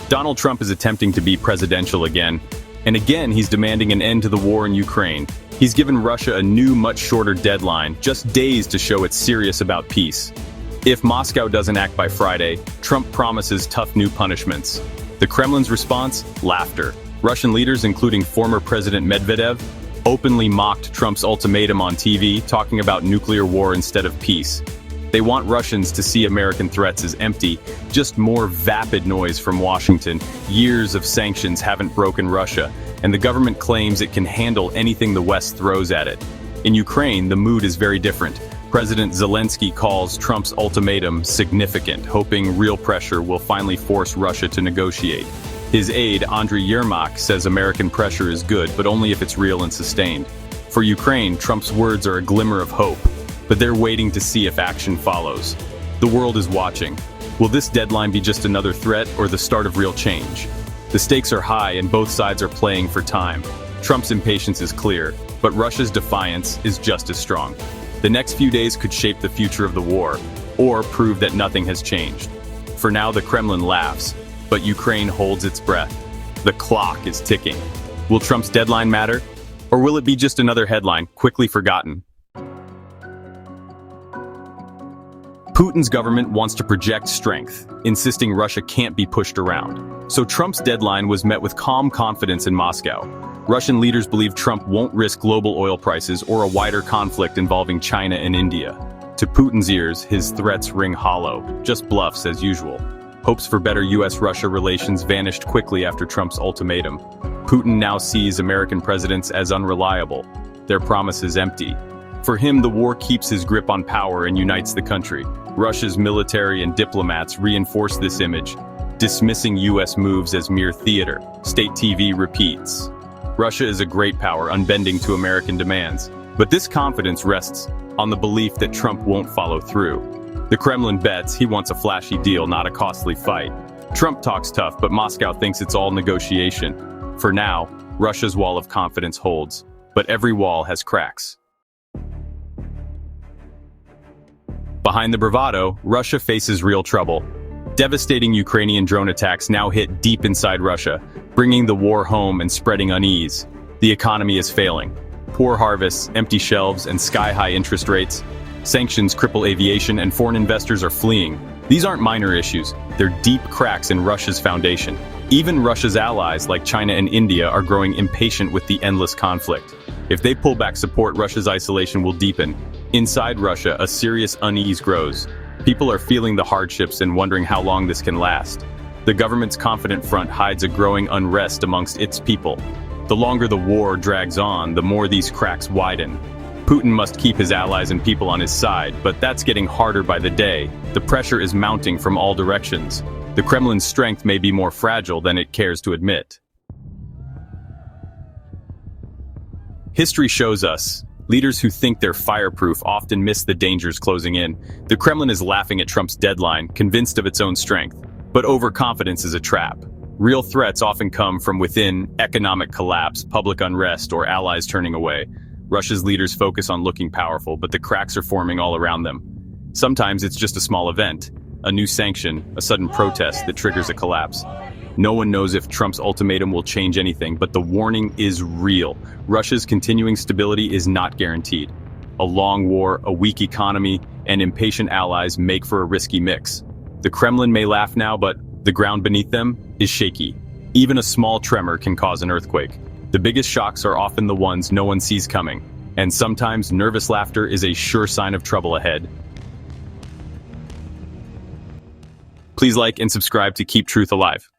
Donald Trump is attempting to be presidential again, and again he's demanding an end to the war in Ukraine. He's given Russia a new, much shorter deadline, just days to show it's serious about peace. If Moscow doesn't act by Friday, Trump promises tough new punishments. The Kremlin's response? Laughter. Russian leaders, including former President Medvedev, openly mocked Trump's ultimatum on TV, talking about nuclear war instead of peace. They want Russians to see American threats as empty, just more vapid noise from Washington. Years of sanctions haven't broken Russia, and the government claims it can handle anything the West throws at it. In Ukraine, the mood is very different. President Zelensky calls Trump's ultimatum significant, hoping real pressure will finally force Russia to negotiate. His aide, Andriy Yermak, says American pressure is good, but only if it's real and sustained. For Ukraine, Trump's words are a glimmer of hope, but they're waiting to see if action follows. The world is watching. Will this deadline be just another threat or the start of real change? The stakes are high and both sides are playing for time. Trump's impatience is clear, but Russia's defiance is just as strong. The next few days could shape the future of the war, or prove that nothing has changed. For now, the Kremlin laughs, but Ukraine holds its breath. The clock is ticking. Will Trump's deadline matter? Or will it be just another headline, quickly forgotten? Putin's government wants to project strength, insisting Russia can't be pushed around. So Trump's deadline was met with calm confidence in Moscow. Russian leaders believe Trump won't risk global oil prices or a wider conflict involving China and India. To Putin's ears, his threats ring hollow, just bluffs as usual. Hopes for better US-Russia relations vanished quickly after Trump's ultimatum. Putin now sees American presidents as unreliable, their promises empty. For him, the war keeps his grip on power and unites the country. Russia's military and diplomats reinforce this image, dismissing US moves as mere theater. State TV repeats. Russia is a great power, unbending to American demands. But this confidence rests on the belief that Trump won't follow through. The Kremlin bets he wants a flashy deal, not a costly fight. Trump talks tough, but Moscow thinks it's all negotiation. For now, Russia's wall of confidence holds, but every wall has cracks. Behind the bravado, Russia faces real trouble. Devastating Ukrainian drone attacks now hit deep inside Russia, bringing the war home and spreading unease. The economy is failing. Poor harvests, empty shelves, and sky-high interest rates. Sanctions cripple aviation, and foreign investors are fleeing. These aren't minor issues. They're deep cracks in Russia's foundation. Even Russia's allies, like China and India, are growing impatient with the endless conflict. If they pull back support, Russia's isolation will deepen. Inside Russia, a serious unease grows. People are feeling the hardships and wondering how long this can last. The government's confident front hides a growing unrest amongst its people. The longer the war drags on, the more these cracks widen. Putin must keep his allies and people on his side, but that's getting harder by the day. The pressure is mounting from all directions. The Kremlin's strength may be more fragile than it cares to admit. History shows us, leaders who think they're fireproof often miss the dangers closing in. The Kremlin is laughing at Trump's deadline, convinced of its own strength. But overconfidence is a trap. Real threats often come from within: economic collapse, public unrest, or allies turning away. Russia's leaders focus on looking powerful, but the cracks are forming all around them. Sometimes it's just a small event, a new sanction, a sudden protest that triggers a collapse. No one knows if Trump's ultimatum will change anything, but the warning is real. Russia's continuing stability is not guaranteed. A long war, a weak economy, and impatient allies make for a risky mix. The Kremlin may laugh now, but the ground beneath them is shaky. Even a small tremor can cause an earthquake. The biggest shocks are often the ones no one sees coming, and sometimes nervous laughter is a sure sign of trouble ahead. Please like and subscribe to keep truth alive.